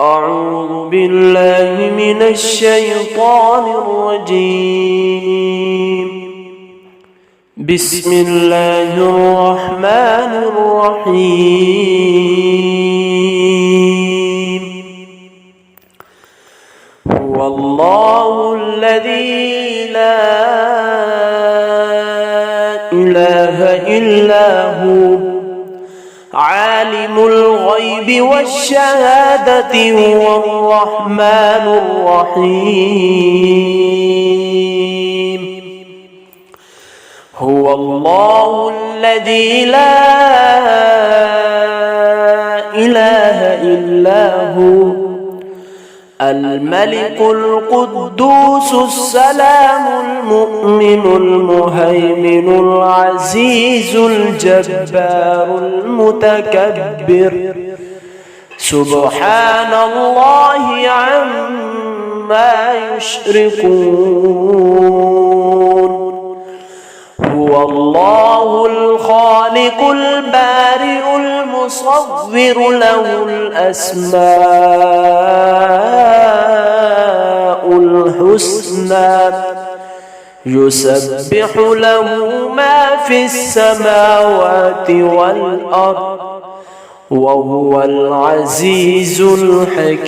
أعوذ بالله من الشيطان الرجيم. بسم الله الرحمن الرحيم. هو الله الذي لا إله إلا هو عالم الغيب والشهادة هو الرحمن الرحيم. هو الله الذي لا إله إلا هو الملك القدوس السلام المؤمن المهيمن العزيز الجبار المتكبر سبحان الله عما يشركون. هو الله الخالق البارئ المصور له الأسماء الحسنى يسبح له ما في السماوات والأرض وهو العزيز الحكيم.